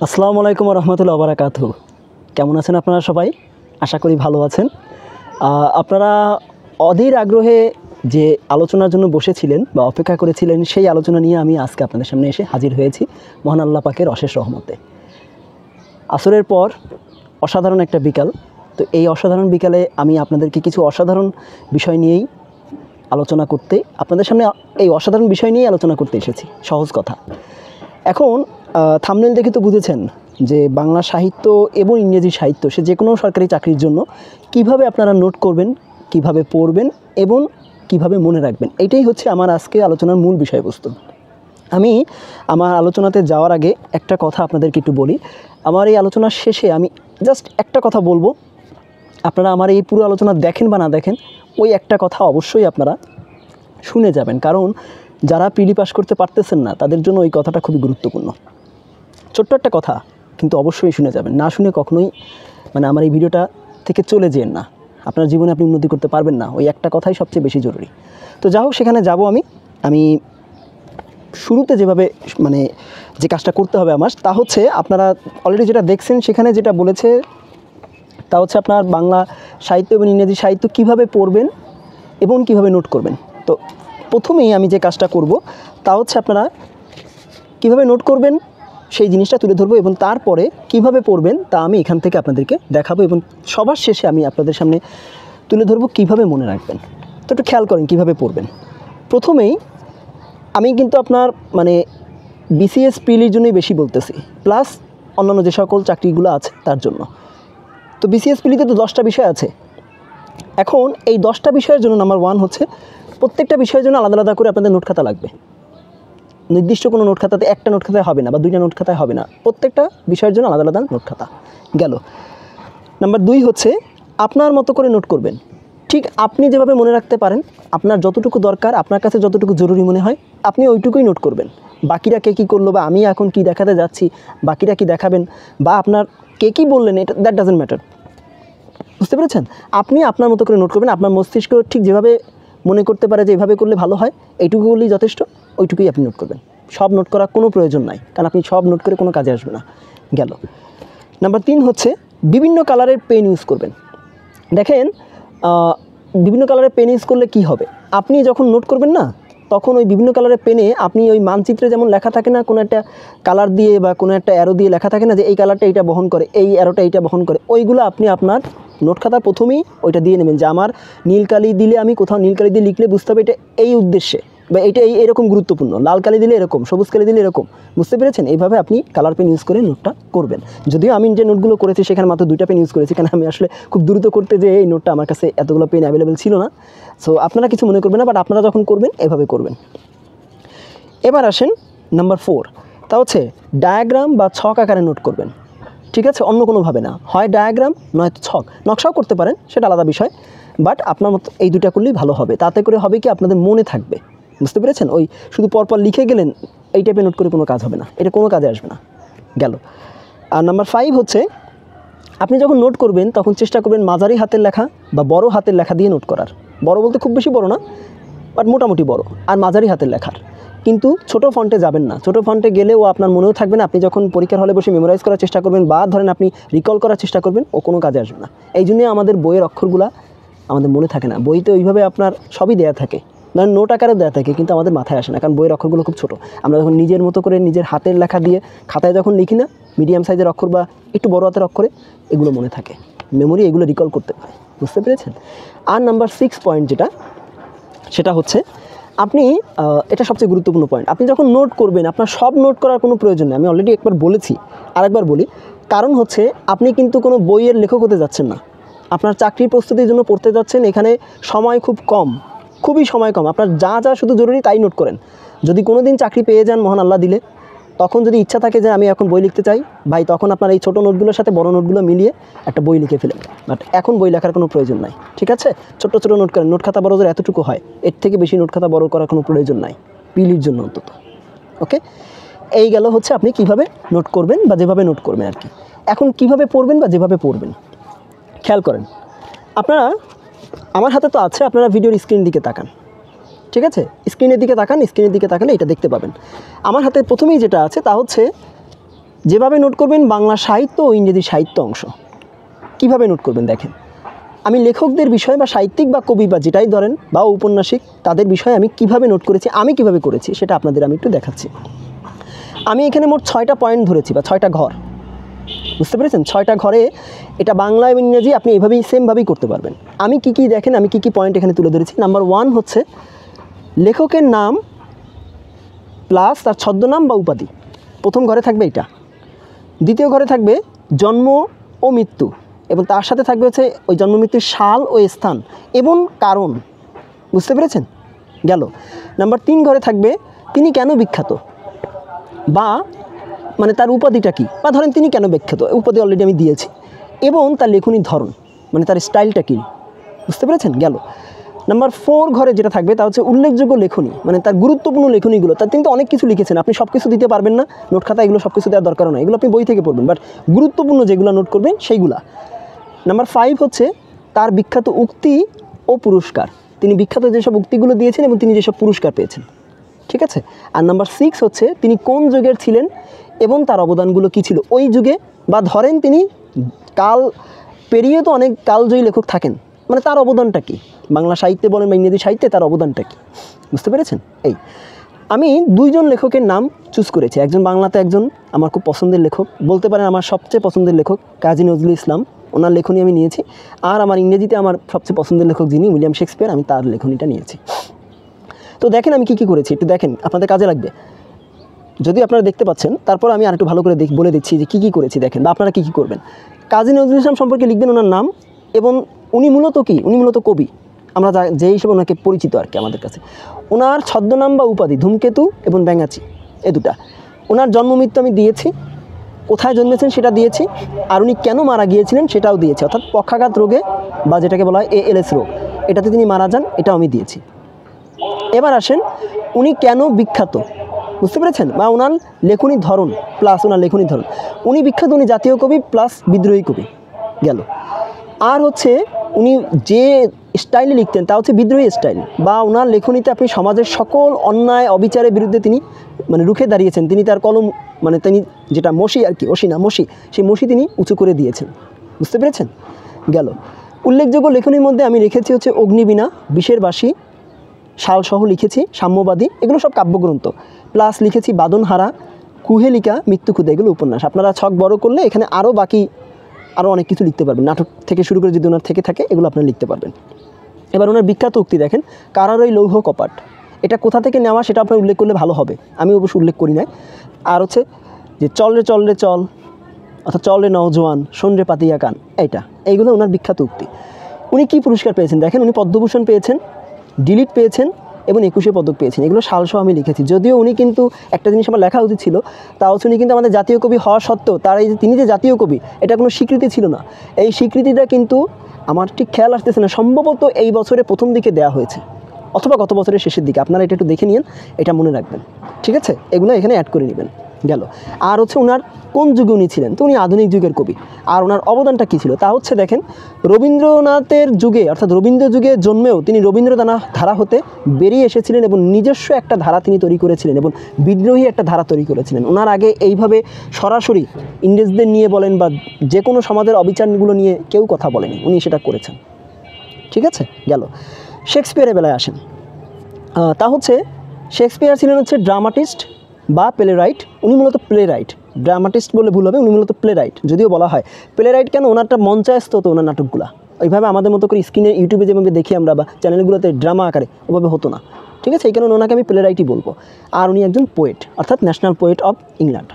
আসসালামু আলাইকুম রহমতুল্লাহ বারাকাতুহু। কেমন আছেন আপনারা সবাই? আশা করি ভালো আছেন। আপনারা অধীর আগ্রহে যে আলোচনার জন্য বসেছিলেন বা অপেক্ষা করেছিলেন, সেই আলোচনা নিয়ে আমি আজকে আপনাদের সামনে এসে হাজির হয়েছি মহান আল্লাহ পাকের অশেষ রহমতে। আসরের পর অসাধারণ একটা বিকাল। তো এই অসাধারণ বিকালে আমি আপনাদেরকে কিছু অসাধারণ বিষয় নিয়েই আলোচনা করতে, আপনাদের সামনে এই অসাধারণ বিষয় নিয়েই আলোচনা করতে এসেছি। সহজ কথা। এখন থাম্বনেল দেখে তো বুঝেছেন যে বাংলা সাহিত্য এবং ইংরেজি সাহিত্য, সে যে কোনো সরকারি চাকরির জন্য কিভাবে আপনারা নোট করবেন, কিভাবে পড়বেন এবং কিভাবে মনে রাখবেন, এটাই হচ্ছে আমার আজকে আলোচনার মূল বিষয়বস্তু। আমি আমার আলোচনাতে যাওয়ার আগে একটা কথা আপনাদেরকে একটু বলি। আমার এই আলোচনার শেষে আমি জাস্ট একটা কথা বলবো, আপনারা আমার এই পুরো আলোচনা দেখেন বা না দেখেন, ওই একটা কথা অবশ্যই আপনারা শুনে যাবেন, কারণ যারা প্রিলি পাস করতে পারতেছেন না তাদের জন্য ওই কথাটা খুবই গুরুত্বপূর্ণ। ছোট্ট একটা কথা, কিন্তু অবশ্যই শুনে যাবেন। না শুনে কখনোই আমার এই ভিডিওটা থেকে চলে যেন না। আপনার জীবনে আপনি উন্নতি করতে পারবেন না, ওই একটা কথাই সবচেয়ে বেশি জরুরি। তো যা হোক, সেখানে যাব আমি শুরুতে যেভাবে যে কাজটা করতে হবে আমার, তা হচ্ছে আপনারা অলরেডি যেটা দেখছেন সেখানে যেটা বলেছে, তা হচ্ছে আপনার বাংলা সাহিত্য এবং ইংরেজি সাহিত্য কিভাবে পড়বেন এবং কিভাবে নোট করবেন। তো প্রথমেই আমি যে কাজটা করব তা হচ্ছে আপনারা কিভাবে নোট করবেন সেই জিনিসটা তুলে ধরবো, এবং তারপরে কিভাবে পড়বেন তা আমি এখান থেকে আপনাদেরকে দেখাবো, এবং সবার শেষে আমি আপনাদের সামনে তুলে ধরবো কিভাবে মনে রাখবেন। তো একটু খেয়াল করেন কিভাবে পড়বেন। প্রথমেই আমি কিন্তু আপনার বিসিএস প্রিলির জন্যই বেশি বলতেছি, প্লাস অন্যান্য যে সকল চাকরিগুলো আছে তার জন্য। তো বিসিএস প্রিলিতে তো 10টা বিষয় আছে। এখন এই 10টা বিষয়ের জন্য নাম্বার 1 হচ্ছে, প্রত্যেকটা বিষয়ের জন্য আলাদা আলাদা করে আপনাদের নোট খাতা লাগবে। নির্দিষ্ট কোনো নোট খাতাতে, একটা নোট খাতায় হবে না বা 2টা নোট খাতায় হবে না, প্রত্যেকটা বিষয়ের জন্য আলাদা আলাদা নোট খাতা গেল। নাম্বার 2 হচ্ছে, আপনার মতো করে নোট করবেন। ঠিক আপনি যেভাবে মনে রাখতে পারেন, আপনার যতটুকু দরকার, আপনার কাছে যতটুকু জরুরি মনে হয়, আপনি ওইটুকুই নোট করবেন। বাকিরা কে কী করলো, বা আমি এখন কি দেখাতে যাচ্ছি, বাকিরা কি দেখাবেন, বা আপনার কে কী বললেন, এটা দ্যাট ডাজেন্ট ম্যাটার। বুঝতে পেরেছেন? আপনি আপনার মতো করে নোট করবেন। আপনার মস্তিষ্ক ঠিক যেভাবে মনে করতে পারে যে এভাবে করলে ভালো হয়, এইটুকু করলেই যথেষ্ট, ওইটুকুই আপনি নোট করবেন। সব নোট করার কোনো প্রয়োজন নাই, কারণ আপনি সব নোট করে কোনো কাজে আসবে না। গেল। নাম্বার 3 হচ্ছে, বিভিন্ন কালারের পেন ইউজ করবেন। দেখেন, বিভিন্ন কালারের পেন ইউজ করলে কি হবে, আপনি যখন নোট করবেন না, তখন ওই বিভিন্ন কালারের পেনে আপনি ওই মানচিত্রে যেমন লেখা থাকে না, কোনো একটা কালার দিয়ে বা কোনো একটা অ্যারো দিয়ে লেখা থাকে না যে এই কালারটা এইটা বহন করে, এই অ্যারোটা এইটা বহন করে, ওইগুলো আপনি আপনার নোট খাতার প্রথমেই ওইটা দিয়ে নেবেন, যে আমার নীল কালি দিলে, আমি কোথাও নীল কালি দিয়ে লিখলে বুঝতে হবে এটা এই উদ্দেশ্যে, বা এটা এরকম গুরুত্বপূর্ণ, লাল কালি দিলে এরকম, সবুজ কালি দিলে এরকম। বুঝতে পেরেছেন? এইভাবে আপনি কালার পেন ইউজ করে নোটটা করবেন। যদিও আমি যে নোটগুলো করেছি সেখানে মাত্র 2টা পেন ইউজ করেছি, কারণ আমি আসলে খুব দ্রুত করতে যে এই নোটটা আমার কাছে এতগুলো পেন অ্যাভেলেবেল ছিল না। সো আপনারা কিছু মনে করবেন না, বাট আপনারা যখন করবেন এভাবে করবেন। এবার আসেন নাম্বার 4, তা হচ্ছে ডায়াগ্রাম বা ছক আকারে নোট করবেন। ঠিক আছে? অন্য কোনোভাবে না, হয় ডায়াগ্রাম নয়তো ছক, নকশাও করতে পারেন, সেটা আলাদা বিষয়, বাট আপনার মতো এই 2টা করলেই ভালো হবে। তাতে করে হবে কি, আপনাদের মনে থাকবে। বুঝতে পেরেছেন? ওই শুধু পরপর লিখে গেলেন, এই টাইপের নোট করে কোনো কাজ হবে না, এটা কোনো কাজে আসবে না। গেল। আর নাম্বার 5 হচ্ছে, আপনি যখন নোট করবেন তখন চেষ্টা করবেন মাঝারি হাতের লেখা বা বড় হাতের লেখা দিয়ে নোট করার। বড় বলতে খুব বেশি বড় না, বাট মোটামুটি বড়, আর মাঝারি হাতের লেখার। কিন্তু ছোট ফন্টে যাবেন না। ছোট ফন্টে গেলেও আপনার মনেও থাকবে না। আপনি যখন পরীক্ষার হলে বসে মেমোরাইজ করার চেষ্টা করবেন বা ধরেন আপনি রিকল করার চেষ্টা করবেন, ও কোনো কাজে আসবে না। এই জন্যই আমাদের বইয়ের অক্ষরগুলা আমাদের মনে থাকে না। বইতে ওইভাবে আপনার সবই দেয়া থাকে, মানে নোট আকারে দেওয়া থাকে, কিন্তু আমাদের মাথায় আসে না, কারণ বইয়ের অক্ষরগুলো খুব ছোটো। আমরা যখন নিজের মতো করে নিজের হাতের লেখা দিয়ে খাতায় যখন লিখি না, মিডিয়াম সাইজের অক্ষর বা একটু বড় হাতের অক্ষরে, এগুলো মনে থাকে, মেমোরি এগুলো রিকল করতে হয়। বুঝতে পেরেছেন? আর নাম্বার 6 পয়েন্ট যেটা, সেটা হচ্ছে, আপনি এটা সবচেয়ে গুরুত্বপূর্ণ পয়েন্ট, আপনি যখন নোট করবেন আপনার সব নোট করার কোনো প্রয়োজন নেই। আমি অলরেডি একবার বলেছি, আরেকবার বলি, কারণ হচ্ছে আপনি কিন্তু কোনো বইয়ের লেখক হতে যাচ্ছেন না, আপনার চাকরির প্রস্তুতির জন্য পড়তে যাচ্ছেন। এখানে সময় খুব কম, খুবই সময় কম। আপনার যা যা শুধু জরুরি তাই নোট করেন। যদি কোনো দিন চাকরি পেয়ে যান মহান আল্লাহ দিলে, তখন যদি ইচ্ছা থাকে যে আমি এখন বই লিখতে চাই ভাই, তখন আপনার এই ছোটো নোটগুলোর সাথে বড় নোটগুলো মিলিয়ে একটা বই লিখে ফেলেন। বাট এখন বই লেখার কোনো প্রয়োজন নাই। ঠিক আছে? ছোট্ট ছোটো নোট করেন। নোট খাতা বড় জোর এতটুকু হয়, এর থেকে বেশি নোট খাতা বড় করার কোনো প্রয়োজন নাই, পিলির জন্য অন্তত। ওকে, এই গেল হচ্ছে আপনি কিভাবে নোট করবেন বা যেভাবে নোট করবেন আর কি। এখন কিভাবে পড়বেন বা যেভাবে পড়বেন, খেয়াল করেন। আপনারা, আমার হাতে তো আছে, আপনারা ভিডিওর স্ক্রিনের দিকে তাকান। ঠিক আছে? স্ক্রিনের দিকে তাকান, স্ক্রিনের দিকে তাকালে এটা দেখতে পাবেন। আমার হাতে প্রথমেই যেটা আছে তা হচ্ছে যেভাবে নোট করবেন বাংলা সাহিত্য ও ইংরেজি সাহিত্য অংশ। কিভাবে নোট করবেন দেখেন, আমি লেখকদের বিষয় বা সাহিত্যিক বা কবি বা যেটাই ধরেন বা ঔপন্যাসিক তাদের বিষয়ে আমি কিভাবে নোট করেছি, আমি কিভাবে করেছি সেটা আপনাদের আমি একটু দেখাচ্ছি। আমি এখানে মোট 6টা পয়েন্ট ধরেছি বা 6টা ঘর, বুঝতে পেরেছেন? 6টা ঘরে এটা বাংলা এবং ইংরেজি আপনি এভাবেই সেমভাবেই করতে পারবেন। আমি কি দেখেন, আমি কি পয়েন্ট এখানে তুলে ধরেছি। নাম্বার 1 হচ্ছে লেখকের নাম প্লাস তার ছদ্মনাম বা উপাধি, প্রথম ঘরে থাকবে এটা। দ্বিতীয় ঘরে থাকবে জন্ম ও মৃত্যু এবং তার সাথে থাকবে হচ্ছে ওই জন্ম মৃত্যুর সাল ও স্থান এবং কারণ, বুঝতে পেরেছেন? গেল। নাম্বার 3 ঘরে থাকবে তিনি কেন বিখ্যাত বা মানে তার উপাধিটা কী, বা ধরেন তিনি কেন বিখ্যাত, উপাধি অলরেডি আমি দিয়েছি, এবং তার লেখনির ধরন মানে তার স্টাইলটা কী, বুঝতে পেরেছেন? গেল। নাম্বার 4 ঘরে যেটা থাকবে তা হচ্ছে উল্লেখযোগ্য লেখনী, মানে তার গুরুত্বপূর্ণ লেখনীগুলো। তার তিনি তো অনেক কিছু লিখেছেন, আপনি সব কিছু দিতে পারবেন না, নোট খাতা এগুলো সব কিছু দেওয়ার দরকার নয়, এগুলো আপনি বই থেকে পড়বেন, বাট গুরুত্বপূর্ণ যেগুলো নোট করবেন সেইগুলা। নাম্বার 5 হচ্ছে তার বিখ্যাত উক্তি ও পুরস্কার, তিনি বিখ্যাত যেসব উক্তিগুলো দিয়েছেন এবং তিনি যেসব পুরস্কার পেয়েছেন, ঠিক আছে? আর নাম্বার 6 হচ্ছে তিনি কোন যুগের ছিলেন এবং তার অবদানগুলো কী ছিল ওই যুগে, বা ধরেন তিনি কাল পেরিয়ে তো অনেক কালজয়ী লেখক থাকেন, মানে তার অবদানটা কী, বাংলা সাহিত্যে বলেন বা ইংরেজি সাহিত্যে তার অবদানটা কী, বুঝতে পেরেছেন? এই আমি 2 জন লেখকের নাম চুজ করেছি, একজন বাংলাতে একজন আমার খুব পছন্দের লেখক, বলতে পারেন আমার সবচেয়ে পছন্দের লেখক কাজী নজরুল ইসলাম, ওনার লেখনী আমি নিয়েছি। আর আমার ইংরেজিতে আমার সবচেয়ে পছন্দের লেখক যিনি উইলিয়াম শেক্সপিয়ার, আমি তার লেখনীটা নিয়েছি। তো দেখেন আমি কী করেছি, একটু দেখেন, আপনাদের কাজে লাগবে। যদি আপনারা দেখতে পাচ্ছেন, তারপর আমি আরেকটু ভালো করে বলে দিচ্ছি যে কী করেছি দেখেন, বা আপনারা কী করবেন। কাজী নজরুল ইসলাম সম্পর্কে লিখবেন ওনার নাম, এবং উনি মূলত উনি মূলত কবি, আমরা যে হিসেবে ওনাকে পরিচিত আর কি আমাদের কাছে। ওনার ছদ্মনাম বা উপাধি ধূমকেতু এবং ব্যাঙাচি, এ দুটা। ওনার জন্ম মৃত্যু আমি দিয়েছি, কোথায় জন্মেছেন সেটা দিয়েছি, আর উনি কেন মারা গিয়েছিলেন সেটাও দিয়েছি, অর্থাৎ পক্ষাঘাত রোগে বা যেটাকে বলা হয় ALS রোগ, এটাতে তিনি মারা যান, এটাও আমি দিয়েছি। এবার আসেন উনি কেন বিখ্যাত, বুঝতে পেরেছেন? বা ওনার লেখনির ধরন প্লাস ওনার লেখনির ধরন, উনি বিখ্যাত, উনি জাতীয় কবি প্লাস বিদ্রোহী কবি, গেল। আর হচ্ছে উনি যে স্টাইলে লিখতেন তা হচ্ছে বিদ্রোহী স্টাইল, বা ওনার লেখনীতে আপনি সমাজের সকল অন্যায় অবিচারের বিরুদ্ধে তিনি মানে রুখে দাঁড়িয়েছেন, তিনি তার কলম মানে তিনি যেটা মসি আর কি, মসি, সেই মসি তিনি উঁচু করে দিয়েছেন, বুঝতে পেরেছেন? গেল। উল্লেখযোগ্য লেখনীর মধ্যে আমি রেখেছি হচ্ছে অগ্নিবীণা, বিষের বাসী, শালসহ লিখেছি, সাম্যবাদী, এগুলো সব কাব্যগ্রন্থ, প্লাস লিখেছি বাদনহারা, কুহেলিকা, মৃত্যুক্ষুদা, এগুলো উপন্যাস। আপনারা ছক বড় করলে এখানে আরও অনেক কিছু লিখতে পারবেন, নাটক থেকে শুরু করে যদি ওনার থেকে থাকে এগুলো আপনারা লিখতে পারবেন। এবার ওনার বিখ্যাত উক্তি দেখেন, কারারই লৌহ কপাট, এটা কোথা থেকে নেওয়া সেটা আপনার উল্লেখ করলে ভালো হবে, আমি অবশ্য উল্লেখ করি নাই। আর হচ্ছে যে চল রে চল, অর্থাৎ চল রে নওজোয়ান, শোন রে পাতিয়া কান, এইগুলো ওনার বিখ্যাত উক্তি। উনি কী পুরস্কার পেয়েছেন দেখেন, উনি পদ্মভূষণ পেয়েছেন, ডিলিট পেয়েছেন এবং 21 পদক পেয়েছেন, এগুলো সালসহ আমি লিখেছি। যদিও উনি কিন্তু একটা জিনিস আমার লেখা উচিত ছিল, তা হচ্ছে উনি কিন্তু আমাদের জাতীয় কবি হওয়া সত্ত্বেও তার এই যে তিনি যে জাতীয় কবি এটা কোনো স্বীকৃতি ছিল না, এই স্বীকৃতিটা কিন্তু আমার ঠিক খেয়াল আসতেছে না, সম্ভবত এই বছরের প্রথম দিকে দেওয়া হয়েছে অথবা গত বছরের শেষের দিকে, আপনারা এটা একটু দেখে নিন, এটা মনে রাখবেন, ঠিক আছে? এগুলো এখানে অ্যাড করে নেবেন, গেল। আর হচ্ছে ওনার কোন যুগে উনি ছিলেন, তো উনি আধুনিক যুগের কবি। আর ওনার অবদানটা কী ছিল তা হচ্ছে দেখেন, রবীন্দ্রনাথের যুগে অর্থাৎ রবীন্দ্র যুগে জন্মেও তিনি রবীন্দ্র ধারা হতে বেরিয়ে এসেছিলেন এবং নিজস্ব একটা ধারা তিনি তৈরি করেছিলেন এবং বিদ্রোহী একটা ধারা তৈরি করেছিলেন। ওনার আগে এইভাবে সরাসরি ইংরেজদের নিয়ে বলেন বা যে কোনো সমাজের অবিচারগুলো নিয়ে কেউ কথা বলেনি, উনি সেটা করেছেন, ঠিক আছে? গেল। শেক্সপিয়ারের বেলায় আসেন, তা হচ্ছে শেক্সপিয়ার ছিলেন হচ্ছে ড্রামাটিস্ট বা প্লেরাইট, উনি মূলত প্লেরাইট, ড্রামাটিস্ট বলে ভুল হবে, উনি মূলত প্লেরাইট, যদিও বলা হয় প্লেরাইট কেন, ওনারটা মঞ্চায়স্ত হতো ওনার নাটকগুলো, ওইভাবে আমাদের মতো করে স্ক্রিনে ইউটিউবে যেভাবে দেখি আমরা বা চ্যানেলগুলোতে ড্রামা আকারে ওভাবে হতো না, ঠিক আছে? এই কারণে ওনাকে আমি প্লেরাইটই বলবো। আর উনি একজন পোয়েট, অর্থাৎ ন্যাশনাল পোয়েট অফ ইংল্যান্ড।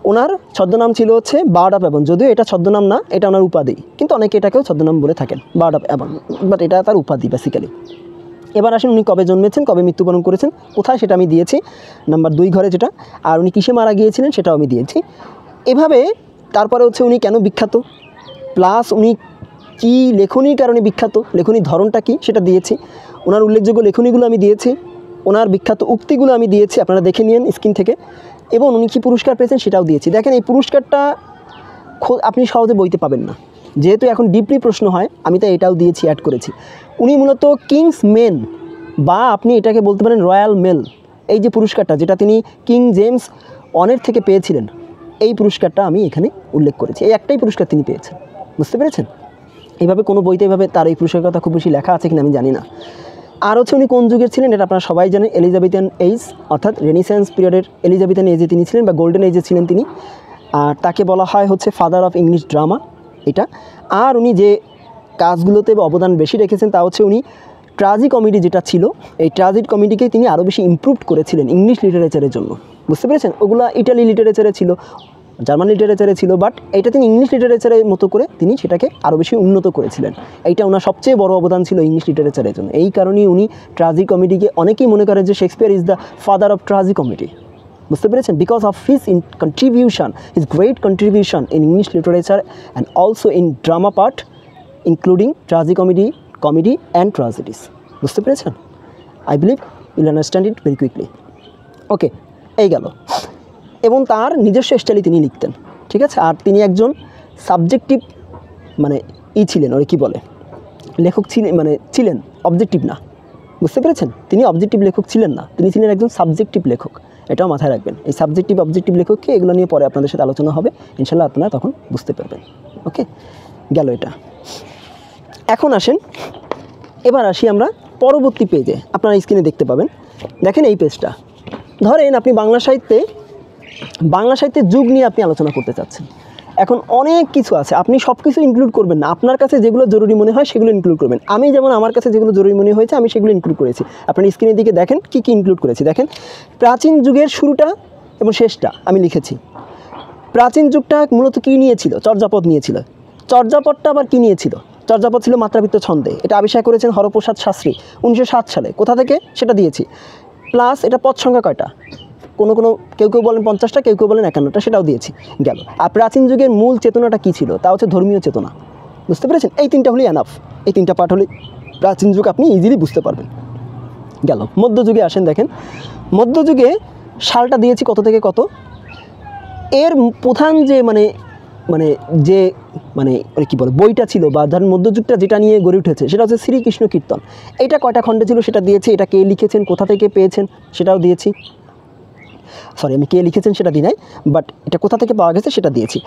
ওনার ছদ্মনাম ছিল হচ্ছে বার্ড অফ অ্যাবন, যদিও এটা ছদ্মনাম না, এটা ওনার উপাধি, কিন্তু অনেকে এটাকেও ছদ্মনাম বলে থাকেন, বার্ড অফ অ্যাবন, বাট এটা তার উপাধি বেসিক্যালি। এবার আসেন উনি কবে জন্মেছেন, কবে মৃত্যুবরণ করেছেন, কোথায় সেটা আমি দিয়েছি, নাম্বার 2 ঘরে যেটা। আর উনি কিসে মারা গিয়েছিলেন সেটাও আমি দিয়েছি। এভাবে তারপরে হচ্ছে উনি কেন বিখ্যাত, প্লাস উনি কী লেখনীর কারণে বিখ্যাত, লেখনীর ধরনটা কী সেটা দিয়েছি। ওনার উল্লেখযোগ্য লেখনীগুলো আমি দিয়েছি, ওনার বিখ্যাত উক্তিগুলো আমি দিয়েছি, আপনারা দেখে নিন স্ক্রিন থেকে, এবং উনি কী পুরস্কার পেয়েছেন সেটাও দিয়েছি। দেখেন এই পুরস্কারটা আপনি সহজে বইতে পাবেন না, যেহেতু এখন ডিপলি প্রশ্ন হয়, আমি তো এটাও দিয়েছি, অ্যাড করেছি। উনি মূলত কিংস মেন বা আপনি এটাকে বলতে পারেন রয়্যাল মেল, এই যে পুরস্কারটা যেটা তিনি কিং জেমস 1 থেকে পেয়েছিলেন, এই পুরস্কারটা আমি এখানে উল্লেখ করেছি। এই একটাই পুরস্কার তিনি পেয়েছেন, বুঝতে পেরেছেন? এইভাবে কোনো বইতে এইভাবে তার এই পুরস্কারের কথা খুব বেশি লেখা আছে কিনা আমি জানি না। আর হচ্ছে উনি কোন যুগের ছিলেন এটা আপনারা সবাই জানেন, এলিজাবেথিয়ান এজ, অর্থাৎ রেনিসেন্স পিরিয়ডের এলিজাবেথিয়ান এজে তিনি ছিলেন বা গোল্ডেন এজে ছিলেন তিনি। আর তাকে বলা হয় হচ্ছে ফাদার অফ ইংলিশ ড্রামা এটা। আর উনি যে কাজগুলোতে অবদান বেশি রেখেছেন তা হচ্ছে উনি ট্রাজি কমেডি যেটা ছিল, এই ট্রাজিক কমেডিকে তিনি আরও বেশি ইমপ্রুভ করেছিলেন ইংলিশ লিটারেচারের জন্য, বুঝতে পেরেছেন? ওগুলো ইটালি লিটারেচারে ছিল, জার্মান লিটারেচারে ছিল, বাট এটা তিনি ইংলিশ লিটারেচারের মতো করে তিনি সেটাকে আরও বেশি উন্নত করেছিলেন। এইটা ওনার সবচেয়ে বড় অবদান ছিল ইংলিশ লিটারেচারের জন্য। এই কারণেই উনি ট্রাজি কমেডিকে অনেকেই মনে করেন যে Shakespeare is the father of tragicomedy, বুঝতে পেরেছেন? Because of his contribution, his great contribution in English literature and also in drama part including tragicomedy and tragedies, বুঝতে পেরেছেন? I believe you'll understand it very quickly. Okay, এই গেল। এবং তার নিজস্ব স্টাইলে তিনি লিখতেন, ঠিক আছে? আর তিনি একজন সাবজেক্টিভ মানে ছিলেন, ওরে কী বলে, লেখক ছিলেন, মানে ছিলেন, অবজেক্টিভ না, বুঝতে পেরেছেন? তিনি অবজেক্টিভ লেখক ছিলেন না, তিনি ছিলেন একজন সাবজেক্টিভ লেখক। এটাও মাথায় রাখবেন, এই সাবজেক্টিভ অবজেক্টিভ লেখককে, এগুলো নিয়ে পরে আপনাদের সাথে আলোচনা হবে ইনশাল্লাহ, আপনারা তখন বুঝতে পারবেন। ওকে, গেল এটা। এখন আসেন, এবার আসি আমরা পরবর্তী পেজে, আপনারা স্ক্রিনে দেখতে পাবেন। দেখেন এই পেজটা, ধরেন আপনি বাংলা সাহিত্যের যুগ নিয়ে আপনি আলোচনা করতে চাচ্ছেন। এখন অনেক কিছু আছে, আপনি সব কিছু ইনক্লুড করবেন না, আপনার কাছে যেগুলো জরুরি মনে হয় সেগুলো ইনক্লুড করবেন। আমি যেমন আমার কাছে যেগুলো জরুরি মনে হয়েছে আমি সেগুলো ইনক্লুড করেছি। আপনার স্ক্রিনের দিকে দেখেন কী কী ইনক্লুড করেছি। দেখেন, প্রাচীন যুগের শুরুটা এবং শেষটা আমি লিখেছি। প্রাচীন যুগটা মূলত কী নিয়েছিল? চর্যাপদ নিয়েছিল। চর্যাপদটা আবার কী নিয়েছিল? চর্যাপদ ছিল মাত্রাবৃত্ত ছন্দে, এটা আবিষ্কার করেছেন হরপ্রসাদ শাস্ত্রী 1907 সালে। কোথা থেকে? সেটা দিয়েছি। প্লাস এটা পদ সংখ্যা কয়টা? কেউ বলেন 50টা, কেউ বলেন 51টা, সেটাও দিয়েছি। গেল। আর প্রাচীন যুগের মূল চেতনাটা কী ছিল? তা হচ্ছে ধর্মীয় চেতনা, বুঝতে পেরেছেন? এই তিনটা হলেই এনাফ, এই তিনটা পার্ট হলে প্রাচীন যুগ আপনি ইজিলি বুঝতে পারবেন। গেল। মধ্যযুগে আসেন, দেখেন মধ্যযুগে সালটা দিয়েছি কত থেকে কত। এর প্রধান যে কী বলে বইটা ছিল, বা ধরেন মধ্যযুগটা যেটা নিয়ে গড়ে উঠেছে সেটা হচ্ছে শ্রীকৃষ্ণ কীর্তন। এটা কয়টা খণ্ডে ছিল সেটা দিয়েছি, এটা কে লিখেছেন, কোথা থেকে পেয়েছেন সেটাও দিয়েছি। সরি, আমি কে লিখেছেন সেটা দিই নাই, বাট এটা কোথা থেকে পাওয়া গেছে সেটা দিয়েছি।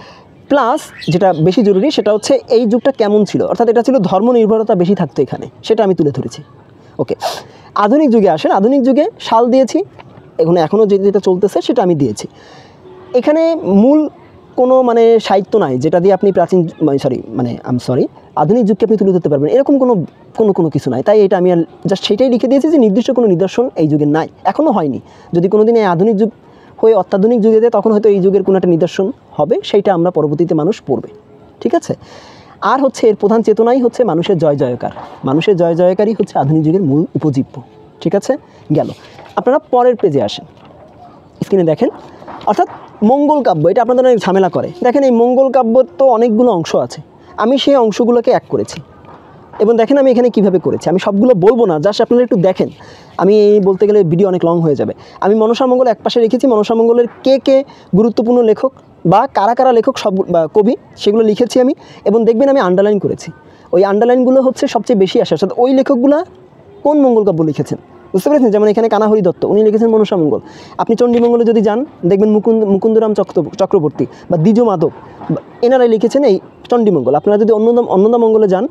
প্লাস যেটা বেশি জরুরি সেটা হচ্ছে এই যুগটা কেমন ছিল, অর্থাৎ এটা ছিল ধর্ম নির্ভরতা বেশি থাকতো এখানে, সেটা আমি তুলে ধরেছি। ওকে, আধুনিক যুগে আসেন। আধুনিক যুগে সাল দিয়েছি, এখনও যেটা চলতেছে সেটা আমি দিয়েছি। এখানে মূল কোনো সাহিত্য নাই যেটা দিয়ে আপনি আধুনিক যুগকে আপনি তুলে ধরতে পারবেন, এরকম কোনো কিছু নাই। তাই এটা আমি জাস্ট সেটাই লিখে দিয়েছি যে নির্দিষ্ট কোনো নিদর্শন এই যুগের নাই, এখনও হয়নি। যদি কোনো দিন এই আধুনিক যুগ হয়ে অত্যাধুনিক যুগে যায় তখন হয়তো এই যুগের কোনো একটা নিদর্শন হবে, সেইটা আমরা পরবর্তীতে মানুষ পড়বে, ঠিক আছে? আর হচ্ছে এর প্রধান চেতনাই হচ্ছে মানুষের জয় জয়কার। মানুষের জয় জয়কারই হচ্ছে আধুনিক যুগের মূল উপজীব্য, ঠিক আছে? গেল। আপনারা পরের পেজে আসেন, স্ক্রিনে দেখেন, অর্থাৎ মঙ্গল কাব্য। এটা আপনাদের অনেক ঝামেলা করে। দেখেন, এই মঙ্গল কাব্যর তো অনেকগুলো অংশ আছে, আমি সেই অংশগুলোকে এক করেছি। এবং দেখেন আমি এখানে কিভাবে করেছি, আমি সবগুলো বলবো না, জাস্ট আপনারা একটু দেখেন। আমি বলতে গেলে ভিডিও অনেক লং হয়ে যাবে। আমি মনসা মঙ্গল এক পাশে রেখেছি, মনসা মঙ্গলের কে গুরুত্বপূর্ণ লেখক বা কারা লেখক সব বা কবি সেগুলো লিখেছি আমি, এবং দেখবেন আমি আন্ডারলাইন করেছি। ওই আন্ডারলাইনগুলো হচ্ছে সবচেয়ে বেশি আসে, অর্থাৎ ওই লেখকগুলো কোন মঙ্গল কাব্য লিখেছেন, বুঝতে পেরেছেন? যেমন এখানে কানাহরি দত্ত, উনি লিখেছেন মনসা মঙ্গল। আপনি চণ্ডীমঙ্গলে যদি যান দেখবেন মুকুন্দরাম চক্রবর্তী বা দ্বিজ মাধব, এনারাই লিখেছেন এই চণ্ডীমঙ্গল। আপনারা যদি অন্নদা মঙ্গলে যান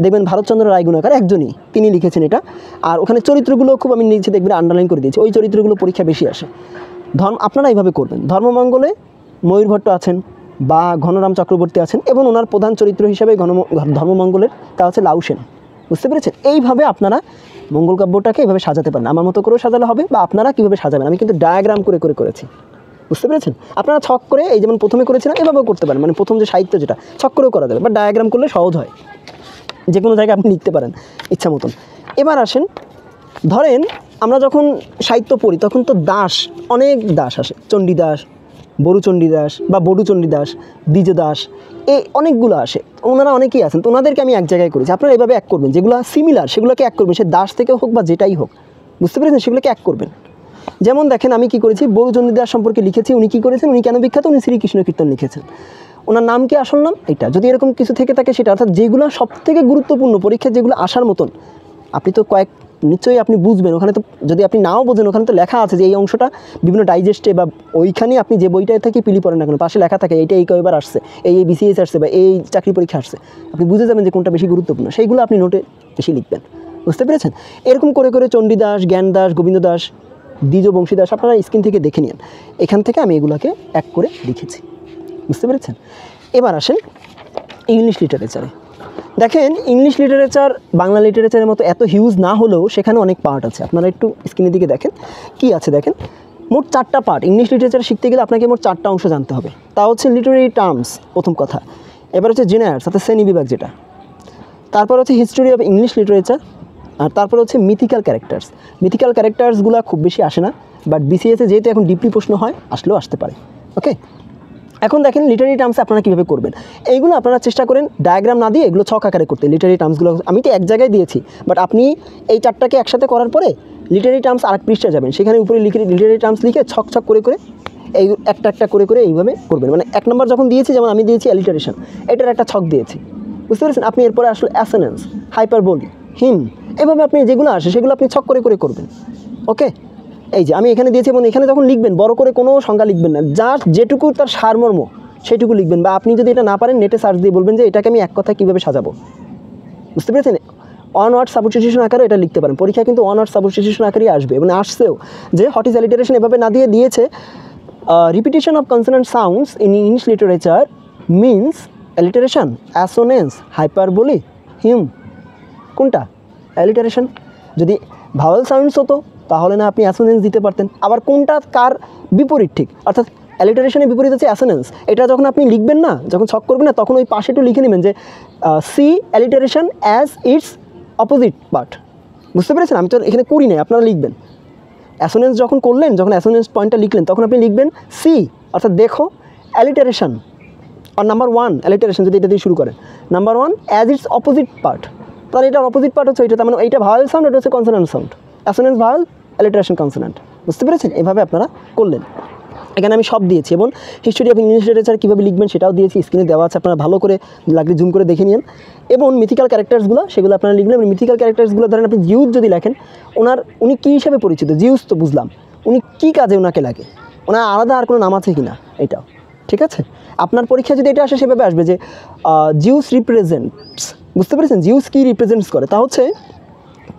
দেখবেন ভারতচন্দ্র রায়গুণাকার একজনই, তিনি লিখেছেন এটা। আর ওখানে চরিত্রগুলো খুব আমি নিচে দেখবেন আন্ডারলাইন করে দিয়েছি, ওই চরিত্রগুলো পরীক্ষা বেশি আসে। আপনারা এইভাবে করবেন। ধর্মমঙ্গলে ময়ূর ভট্ট আছেন বা ঘনরাম চক্রবর্তী আছেন, এবং ওনার প্রধান চরিত্র হিসাবে ধর্মমঙ্গলের তা হচ্ছে লাউ সেন, বুঝতে পেরেছেন? এইভাবে আপনারা মঙ্গল কাব্যটাকে এইভাবে সাজাতে পারেন। আমার মতো করেও সাজালে হবে, বা আপনারা কীভাবে সাজাবেন আমি কিন্তু ডায়াগ্রাম করে করেছি, বুঝতে পেরেছেন? আপনারা ছক করে, এই যেমন প্রথমে করেছিলাম এভাবেও করতে পারেন, প্রথম যে সাহিত্য যেটা ছক করেও করা যাবে, বা ডায়াগ্রাম করলে সহজ হয়, যে কোনো জায়গায় আপনি লিখতে পারেন ইচ্ছা মতন। এবার আসেন, ধরেন আমরা যখন সাহিত্য পড়ি তখন তো অনেক দাস আসে, চণ্ডীদাস, বড়ুচণ্ডীদাস বা বড়ুচণ্ডীদাস, দ্বিজদাস, এই অনেকগুলো আসে, ওনারা অনেকেই আছেন। তো ওনাদেরকে আমি এক জায়গায় করেছি, আপনারা এইভাবে এক করবেন, যেগুলো সিমিলার সেগুলোকে এক করবেন, সে দাস থেকে হোক বা যেটাই হোক, বুঝতে পেরেছেন? সেগুলোকে এক করবেন। যেমন দেখেন আমি কি করেছি, বড়ুচণ্ডীদাস সম্পর্কে লিখেছি। উনি কী করেছেন, উনি কেন বিখ্যাত? উনি শ্রীকৃষ্ণ কীর্তন লিখেছেন। ওনার নাম কি, আসল নাম এটা, যদি এরকম কিছু থেকে থাকে সেটা, অর্থাৎ যেগুলো সবথেকে গুরুত্বপূর্ণ পরীক্ষায় যেগুলো আসার মতন, আপনি তো কয়েক নিশ্চয়ই আপনি বুঝবেন, ওখানে তো যদি আপনি নাও বোঝেন ওখানে তো লেখা আছে যে এই অংশটা বিভিন্ন ডাইজেস্টে বা ওইখানে আপনি যে বইটায় থেকে পিলি পড়েন না কেন পাশে লেখা থাকে এইটা এই কয়বার আসছে, এই বিসিএস আসছে বা এই চাকরি পরীক্ষা আসছে, আপনি বুঝে যাবেন যে কোনটা বেশি গুরুত্বপূর্ণ, সেইগুলো আপনি নোটে বেশি লিখবেন। বুঝতে পেরেছেন? এরকম করে করে চণ্ডীদাস, জ্ঞান দাস, গোবিন্দ দাস, দ্বিজ বংশী দাস আপনারা স্ক্রিন থেকে দেখে নিন। এখান থেকে আমি এগুলোকে এক করে লিখেছি। বুঝতে পেরেছেন? এবার আসেন ইংলিশ লিটারেচারে। দেখেন ইংলিশ লিটারেচার বাংলা লিটারেচারের মতো এত হিউজ না হলেও সেখানে অনেক পার্ট আছে। আপনারা একটু স্ক্রিনের দিকে দেখেন কি আছে। দেখেন মোট 4টা পার্ট। ইংলিশ লিটারেচার শিখতে গেলে আপনাকে মোট 4টা অংশ জানতে হবে। তা হচ্ছে লিটারেরি টার্মস প্রথম কথা, এবার হচ্ছে জেনার্স অর্থাৎ শ্রেণী বিভাগ যেটা, তারপর হচ্ছে হিস্টোরি অফ ইংলিশ লিটারেচার, আর তারপর হচ্ছে মিথিক্যাল ক্যারেক্টার্স। মিথিক্যাল ক্যারেক্টার্সগুলো খুব বেশি আসে না, বাট বিসিএসে যেহেতু এখন ডিপলি প্রশ্ন হয় আসলেও আসতে পারে। ওকে, এখন দেখেন লিটারি টার্মস আপনারা কীভাবে করবেন। এইগুলো আপনারা চেষ্টা করেন ডায়াগ্রাম না দিয়ে এগুলো ছক আকারে করতে। লিটারি টার্মসগুলো আমি তো এক জায়গায় দিয়েছি, বাট আপনি এই 4টাকে একসাথে করার পরে লিটারি টার্মস আরেক পৃষ্ঠায় যাবেন, সেখানে উপরে লিখে লিটারি টার্মস লিখে ছক ছক করে করে এই একটা একটা করে করে এইভাবে করবেন। মানে 1 নম্বর যখন দিয়েছি, যেমন আমি দিয়েছি অ্যালিটারেশন, এটার একটা ছক দিয়েছি। বুঝতে পেরেছেন? আপনি এরপরে আসলে অ্যাসোনেন্স, হাইপারবোলি, হিম, এভাবে আপনি যেগুলো আসে সেগুলো আপনি ছক করে করে করবেন। ওকে, এই যে আমি এখানে দিয়েছি এবং এখানে যখন লিখবেন বড় করে কোনো সংজ্ঞা লিখবেন না, জাস্ট যেটুকু তার সারমর্ম সেটুকু লিখবেন। বা আপনি যদি এটা না পারেন নেটে সার্চ দিয়ে বলবেন যে এটাকে আমি এক কথায় কীভাবে সাজাবো। বুঝতে পেরেছেন? ওয়ান ওয়ার্ড সাবস্টিটিউশন আকারে এটা লিখতে পারেন। পরীক্ষা কিন্তু ওয়ান ওয়ার্ড সাবস্টিটিউশন আকারেই আসবে এবং আসছেও, যে হোয়াট ইজ অ্যালিটারেশন এভাবে না দিয়ে দিয়েছে repetition of consonant sounds in English literature means alliteration, assonance, hyperbole, him. কোনটা অ্যালিটারেশন? যদি ভাওয়েল সাউন্ডস হতো তাহলে না আপনি অ্যাসোনেন্স দিতে পারতেন। আবার কোনটা কার বিপরীত ঠিক, অর্থাৎ অ্যালিটারেশনের বিপরীত হচ্ছে অ্যাসোনেন্স। এটা যখন আপনি লিখবেন না, যখন ছক করবেন না, তখন ওই পাশে একটু লিখে নেবেন যে see alliteration as its opposite part. বুঝতে পেরেছেন? আমি তো এখানে করি নাই, আপনারা লিখবেন। অ্যাসোনেন্স যখন করলেন, যখন অ্যাসোনেন্স পয়েন্টটা লিখলেন, তখন আপনি লিখবেন সি অর্থাৎ দেখো অ্যালিটারেশন, আর নাম্বার 1 অ্যালিটারেশন যদি এটা দিয়ে শুরু করেন, number 1 as its opposite part, তাহলে এটার অপোজিট পার্ট হচ্ছে এটা। তার মানে এইটা ভাওয়েল সাউন্ড, এটা হচ্ছে consonant sound. অ্যাসোনেন্স vowel, alliteration consonant. বুঝতে পেরেছেন? এভাবে আপনারা করলেন। এখানে আমি সব দিয়েছি এবং হিস্টোরি অফ ইংলিশ লিটারেচার কীভাবে লিখবেন সেটাও দিয়েছি, স্ক্রিনে দেওয়া আছে, আপনারা ভালো করে লাগলে জুম করে দেখে নিন। এবং মিথিক্যাল ক্যারেক্টার্সগুলো সেগুলো আপনারা লিখলেন। এবং মিথিক্যাল ক্যারেক্টার্সগুলো ধরেন আপনি জিউস যদি লেখেন, উনি কী হিসাবে পরিচিত, জিউস তো বুঝলাম, উনি কী কাজে ওনাকে লাগে, ওনার আলাদা আর কোনো নাম আছে কি না, এটাও ঠিক আছে। আপনার পরীক্ষা যদি এটা আসে সেভাবে আসবে যে জিউস রিপ্রেজেন্টস। বুঝতে পেরেছেন? জিউস কী রিপ্রেজেন্টস করে, তা হচ্ছে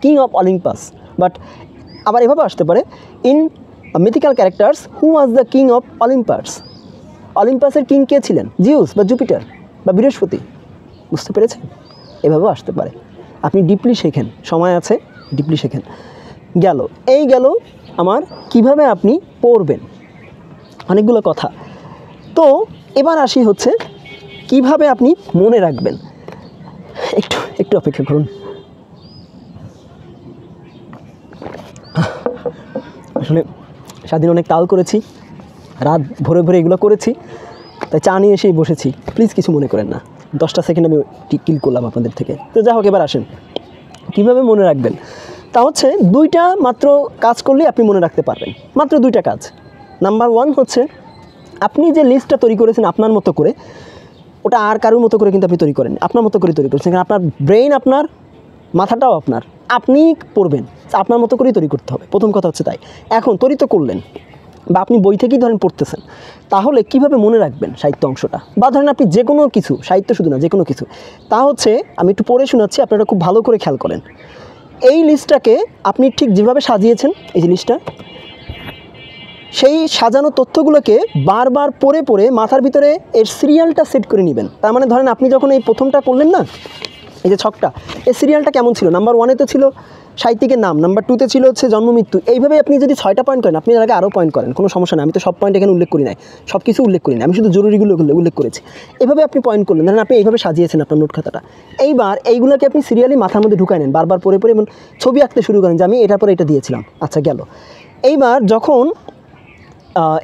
কিং অফ অলিম্পাস। বাট আবার এভাবে আসতে পারে in mythical characters who was the king of Olympus. অলিম্পাসের কিং কে ছিলেন? জিউস বা জুপিটার বা বৃহস্পতি। বুঝতে পেরেছেন? এভাবেও আসতে পারে। আপনি ডিপলি শেখেন, সময় আছে, ডিপলি শেখেন। গেল, এই গেল আমার কিভাবে আপনি পড়বেন, অনেকগুলো কথা। তো এবার আসি হচ্ছে কিভাবে আপনি মনে রাখবেন। একটু একটু অপেক্ষা করুন। আসলে সারাদিন অনেক তাল করেছি, রাত ভোরে ভোরে এগুলো করেছি, তাই চা নিয়ে এসেই বসেছি। প্লিজ কিছু মনে করেন না, 10টা সেকেন্ড আমি কিল করলাম আপনাদের থেকে। তো যাই হোক, এবার আসেন কীভাবে মনে রাখবেন। তা হচ্ছে 2টা মাত্র কাজ করলেই আপনি মনে রাখতে পারবেন, মাত্র 2টা কাজ। নাম্বার 1 হচ্ছে আপনি যে লিস্টটা তৈরি করেছেন আপনার মতো করে, ওটা আর কারোর মতো করে কিন্তু আপনি তৈরি করেন, আপনার মতো করে তৈরি করেছেন। কারণ আপনার ব্রেইন আপনার, মাথাটাও আপনার, আপনি পড়বেন, আপনার মতো করেই তৈরি করতে হবে। প্রথম কথা হচ্ছে তাই। এখন তৈরি তো করলেন, বা আপনি বই থেকেই ধরেন পড়তেছেন, তাহলে কিভাবে মনে রাখবেন সাহিত্য অংশটা, বা ধরেন আপনি যে কোনো কিছু, সাহিত্য শুধু না যে কোনো কিছু, তা হচ্ছে আমি একটু পড়ে শোনাচ্ছি, আপনারা খুব ভালো করে খেয়াল করেন। এই লিস্টটাকে আপনি ঠিক যেভাবে সাজিয়েছেন, এই যে লিস্টটা, সেই সাজানো তথ্যগুলোকে বারবার পড়ে পড়ে মাথার ভিতরে এর সিরিয়ালটা সেট করে নেবেন। তার মানে ধরেন আপনি যখন এই প্রথমটা করলেন না, এই যে ছকটা, এই সিরিয়ালটা কেমন ছিল, নাম্বার 1-এ তো ছিল সাহিত্যিকের নাম, নাম্বার 2-তে ছিল হচ্ছে জন্ম মৃত্যু। এইভাবে আপনি যদি 6টা পয়েন্ট করেন, আপনি এর আগে আরও পয়েন্ট করেন, কোনো সমস্যা নেই। আমি তো সব পয়েন্ট এখানে উল্লেখ করি নাই, সব কিছু উল্লেখ করি না, আমি শুধু জরুরিগুলো উল্লেখ করেছি। এভাবে আপনি পয়েন্ট করলেন, ধরেন আপনি এইভাবে সাজিয়েছেন আপনার নোট খাতাটা। এইবার এইগুলোকে আপনি সিরিয়ালি মাথার মধ্যে ঢুকায় নেন, বারবার পড়ে পড়ে, এবং ছবি আঁকতে শুরু করেন যে আমি এটার পরে এটা দিয়েছিলাম। আচ্ছা, গেল। এইবার যখন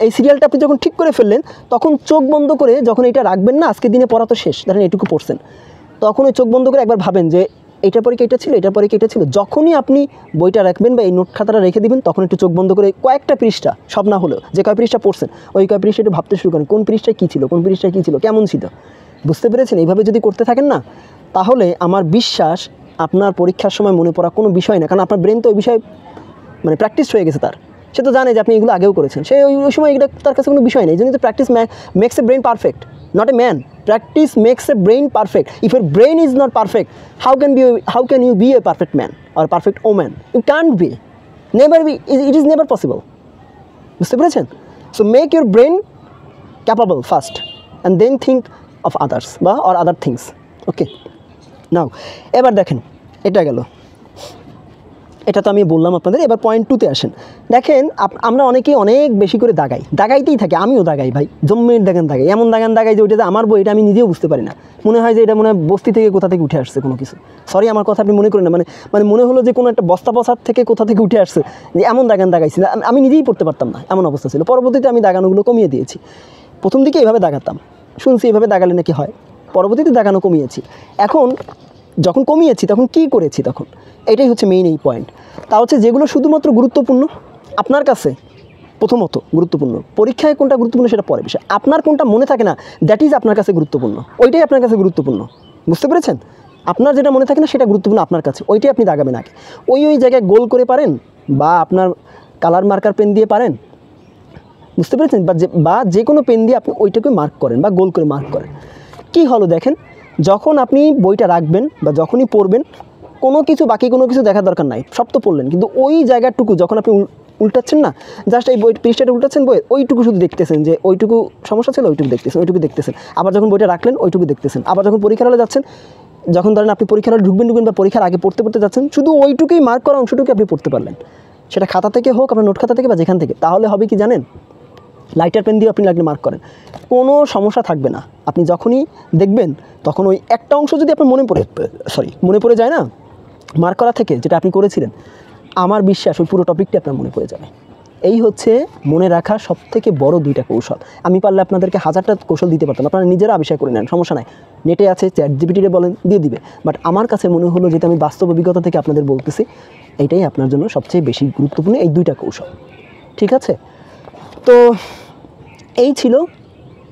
এই সিরিয়ালটা আপনি যখন ঠিক করে ফেললেন, তখন চোখ বন্ধ করে যখন এটা রাখবেন না, আজকের দিনে পড়া তো শেষ, ধরেন এটুকু পড়ছেন, তখন ওই চোখ বন্ধ করে একবার ভাবেন যে এটার পরে কি এটা ছিল, এটার পরে কি এটা ছিল। যখনই আপনি বইটা রাখবেন বা এই নোট খাতাটা রেখে দিবেন, তখন একটু চোখ বন্ধ করে কয়েকটা পৃষ্ঠা, সব না হলেও যে কয় পৃষ্ঠা পড়ছেন, ওই কয় পৃষ্ঠা একটু ভাবতে শুরু করেন, কোন পৃষ্ঠায় কী ছিল, কোন পৃষ্ঠায় কী ছিল, কেমন ছিল। বুঝতে পেরেছেন? এইভাবে যদি করতে থাকেন না, তাহলে আমার বিশ্বাস আপনার পরীক্ষার সময় মনে পড়া কোনো বিষয় না, কারণ আপনার ব্রেন তো ওই বিষয়ে মানে প্র্যাকটিস হয়ে গেছে তার, সে তো জানে যে আপনি এগুলো আগেও করেছেন, সে ওই সময় এটা তার কাছে কোনো বিষয় নেই। এই জন্য তো practice makes a brain perfect, not a man. Practice makes a brain perfect. If your brain is not perfect, how can you be a perfect man or perfect woman? You can't be, never be, it is never possible. বুঝতে পেরেছেন? So make your brain capable first and then think of others বা or other things. Okay, now এবার দেখেন, এটা গেল, এটা তো আমি বললাম আপনাদের। এবার পয়েন্ট 2-তে আসেন। দেখেন আমরা অনেকেই অনেক বেশি করে দাগাইতেই থাকি, আমিও দাগাই ভাই, জম্মের দাগাই, এমন দাগাই যে ওইটা যে আমার বই, এটা আমি নিজেও বুঝতে পারি না। মনে হয় যে এটা মনে হয় বস্তি থেকে কোথা থেকে উঠে আসছে কোনো কিছু। সরি, আমার কথা আপনি মনে করেন না, মানে মনে হলো যে কোনো একটা বস্তা পসার থেকে কোথা থেকে উঠে আসছে, যে এমন দাগাইছি, আমি নিজেই পড়তে পারতাম না, এমন অবস্থা ছিল। পরবর্তীতে আমি দাগানোগুলো কমিয়ে দিয়েছি। প্রথম দিকে এইভাবে দাগাতাম, শুনছি এইভাবে দাগালে নাকি হয়, পরবর্তীতে দাগানো কমিয়েছি। এখন যখন কমিয়েছি তখন কি করেছি, তখন এটাই হচ্ছে মেইন এই পয়েন্ট। তা হচ্ছে যেগুলো শুধুমাত্র গুরুত্বপূর্ণ আপনার কাছে, প্রথমত গুরুত্বপূর্ণ, পরীক্ষায় কোনটা গুরুত্বপূর্ণ সেটা পরে বিষয়, আপনার কোনটা মনে থাকে না দ্যাট ইজ আপনার কাছে গুরুত্বপূর্ণ, ওইটাই আপনার কাছে গুরুত্বপূর্ণ। বুঝতে পেরেছেন? আপনার যেটা মনে থাকে না সেটা গুরুত্বপূর্ণ আপনার কাছে, ওইটাই আপনি দাগাবেন আগে। ওই জায়গায় গোল করে পারেন, বা আপনার কালার মার্কার পেন দিয়ে পারেন, বুঝতে পেরেছেন, বা যে কোনো পেন দিয়ে আপনি ওইটাকে মার্ক করেন বা গোল করে মার্ক করেন। কি হলো দেখেন, যখন আপনি বইটা রাখবেন বা যখনই পড়বেন, কোনো কিছু বাকি কোনো কিছু দেখার দরকার নাই, সব তো পড়লেন, কিন্তু ওই জায়গাটুকু যখন আপনি উল্টাচ্ছেন না, জাস্ট এই বই পৃষ্ঠাটা উল্টাচ্ছেন, বই ওইটুকু শুধু দেখতেছেন, যে ওইটুকু সমস্যা ছিল ওইটুকু দেখতেছেন, আবার যখন বইটা রাখলেন ওইটুকু দেখতেছেন, আবার যখন পরীক্ষার হলে যাচ্ছেন, যখন ধরেন আপনি পরীক্ষার হলে ঢুকবেন বা পরীক্ষার আগে পড়তে যাচ্ছেন, শুধু ওইটুকুই মার্ক করা অংশটুকু আপনি পড়তে পারলেন, সেটা খাতা থেকে হোক, আপনার নোট খাতা থেকে বা যেখান থেকে। তাহলে হবে কি জানেন, লাইটার পেন দিয়ে আপনি লাগলে মার্ক করেন, কোনো সমস্যা থাকবে না। আপনি যখনই দেখবেন তখন ওই একটা অংশ যদি আপনার মনে পড়ে যায় না মার্ক করা থেকে, যেটা আপনি করেছিলেন, আমার বিশ্বাস ওই পুরো টপিকটি আপনার মনে পড়ে যাবে। এই হচ্ছে মনে রাখার সবথেকে বড় 2টা কৌশল। আমি পারলে আপনাদেরকে 1000টা কৌশল দিতে পারতাম, আপনারা নিজেরা আবিষ্কার করে নেন, সমস্যা নাই, নেটে আছে, ChatGPT বলেন, দিয়ে দিবে। বাট আমার কাছে মনে হলো, যেটা আমি বাস্তব অভিজ্ঞতা থেকে আপনাদের বলতেছি, এইটাই আপনার জন্য সবচেয়ে বেশি গুরুত্বপূর্ণ, এই 2টা কৌশল। ঠিক আছে? তো এই ছিল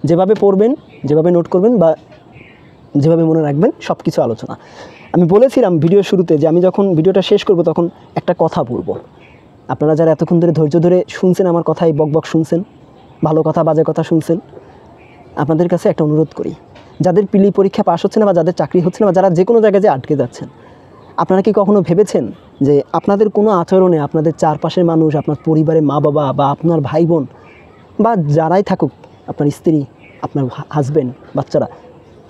যেভাবে পড়বেন, যেভাবে নোট করবেন বা যেভাবে মনে রাখবেন সব কিছু আলোচনা। আমি বলেছিলাম ভিডিওর শুরুতে যে আমি যখন ভিডিওটা শেষ করব তখন একটা কথা বলবো। আপনারা যারা এতক্ষণ ধরে ধৈর্য ধরে শুনছেন, আমার কথাই বক শুনছেন, ভালো কথা বাজে কথা শুনছেন, আপনাদের কাছে একটা অনুরোধ করি, যাদের পিলি পরীক্ষা পাস হচ্ছে না বা যাদের চাকরি হচ্ছে না বা যারা যে কোনো জায়গায় যে আটকে যাচ্ছেন, আপনারা কি কখনো ভেবেছেন যে আপনাদের কোনো আচরণে আপনাদের চারপাশের মানুষ, আপনার পরিবারের মা বাবা বা আপনার ভাই বোন বা যারাই থাকুক, আপনার স্ত্রী, আপনার হাজব্যান্ড, বাচ্চারা,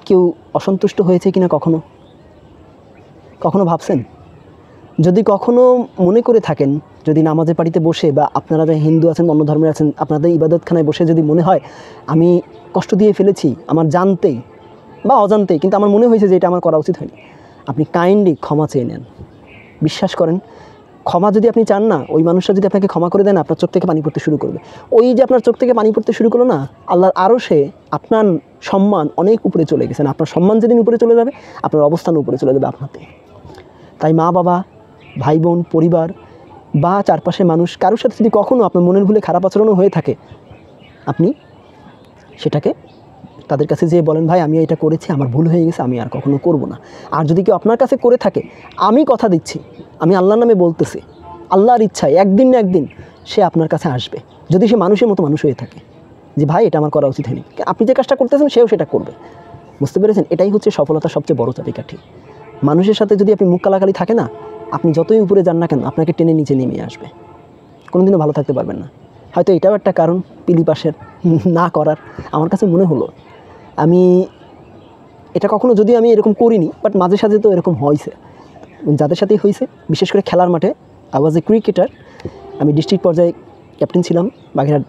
কেউ অসন্তুষ্ট হয়েছে কিনা কখনো ভাবছেন? যদি কখনো মনে করে থাকেন, যদি নামাজের পাড়িতে বসে বা আপনারা যারা হিন্দু আছেন, অন্য ধর্মের আছেন, আপনাদের ইবাদতখানায় বসে যদি মনে হয় আমি কষ্ট দিয়ে ফেলেছি, আমার জানতেই বা অজান্তেই, কিন্তু আমার মনে হয়েছে যে এটা আমার করা উচিত হয়নি, আপনি কাইন্ডলি ক্ষমা চেয়ে নেন। বিশ্বাস করেন, ক্ষমা যদি আপনি চান না, ওই মানুষটা যদি আপনাকে ক্ষমা করে দেন, আপনার চোখ থেকে পানি পড়তে শুরু করবে। ওই যে আপনার চোখ থেকে পানি পড়তে শুরু করলো না, আল্লাহর আরশে আপনার সম্মান অনেক উপরে চলে গেছেন। আপনার সম্মান যেদিন উপরে চলে যাবে, আপনার অবস্থান উপরে চলে যাবে আপনাতে। তাই মা বাবা, ভাই বোন, পরিবার বা চারপাশের মানুষ কারোর সাথে যদি কখনও আপনার মনের ভুলে খারাপ আচরণও হয়ে থাকে, আপনি সেটাকে তাদের কাছে যেয়ে বলেন, ভাই আমি এটা করেছি, আমার ভুল হয়ে গেছে, আমি আর কখনো করব না। আর যদি কেউ আপনার কাছে করে থাকে, আমি কথা দিচ্ছি, আমি আল্লাহর নামে বলতেছি, আল্লাহর ইচ্ছায় একদিন না একদিন সে আপনার কাছে আসবে, যদি সে মানুষের মতো মানুষ হয়ে থাকে, যে ভাই এটা আমার করা উচিত হয়নি। আপনি যে কাজটা করতেছেন সেও সেটা করবে। বুঝতে পেরেছেন? এটাই হচ্ছে সফলতার সবচেয়ে বড় চাবিকাঠি। মানুষের সাথে যদি আপনি মুখ কালাকালি থাকে না, আপনি যতই উপরে যান না কেন, আপনাকে টেনে নিচে নেমে আসবে, কোনোদিনও ভালো থাকতে পারবেন না। হয়তো এটাও একটা কারণ পিলি পাশের না করার। আমার কাছে মনে হলো, আমি এটা কখনো যদি আমি এরকম করিনি, বাট মাঝে সাঝে তো এরকম হয়েছে, যাদের সাথেই হয়েছে, বিশেষ করে খেলার মাঠে। আই ওয়াজ এ ক্রিকেটার, আমি ডিস্ট্রিক্ট পর্যায়ে ক্যাপ্টেন ছিলাম, বাগেরহাট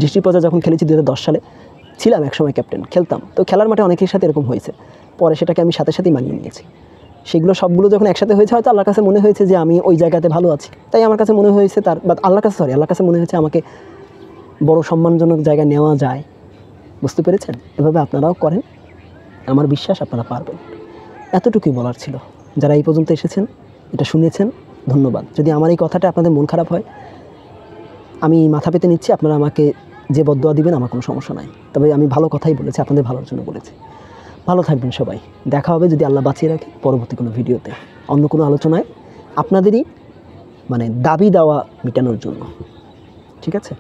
ডিস্ট্রিক্ট পর্যায়ে যখন খেলেছি 2010 সালে, ছিলাম একসময় ক্যাপ্টেন, খেলতাম। তো খেলার মাঠে অনেকের সাথে এরকম হয়েছে, পরে সেটাকে আমি সাথে সাথেই মানিয়ে নিয়েছি। সেগুলো সবগুলো যখন একসাথে হয়েছে, হয়তো আল্লাহর কাছে মনে হয়েছে যে আমি ওই জায়গাতে ভালো আছি, তাই আমার কাছে মনে হয়েছে আল্লাহর কাছে মনে হয়েছে আমাকে বড় সম্মানজনক জায়গায় নেওয়া যায়। বুঝতে পেরেছেন? এভাবে আপনারাও করেন, আমার বিশ্বাস আপনারা পারবেন। এতটুকুই বলার ছিল। যারা এই পর্যন্ত এসেছেন, এটা শুনেছেন, ধন্যবাদ। যদি আমার এই কথাটা আপনাদের মন খারাপ হয়, আমি মাথা পেতে নিচ্ছি, আপনারা আমাকে যে বদদোয়া দিবেন আমার কোনো সমস্যা নাই, তবে আমি ভালো কথাই বলেছি, আপনাদের ভালোর জন্য বলেছি। ভালো থাকবেন সবাই। দেখা হবে যদি আল্লাহ বাঁচিয়ে রাখে পরবর্তী কোনো ভিডিওতে, অন্য কোনো আলোচনায়, আপনাদেরই মানে দাবি দাওয়া মেটানোর জন্য। ঠিক আছে,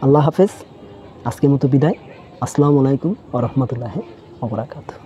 আল্লাহ হাফেজ, আজকের মতো বিদায়। আসসালামু আলাইকুম ওয়া রাহমাতুল্লাহি ওয়া বারাকাতুহু।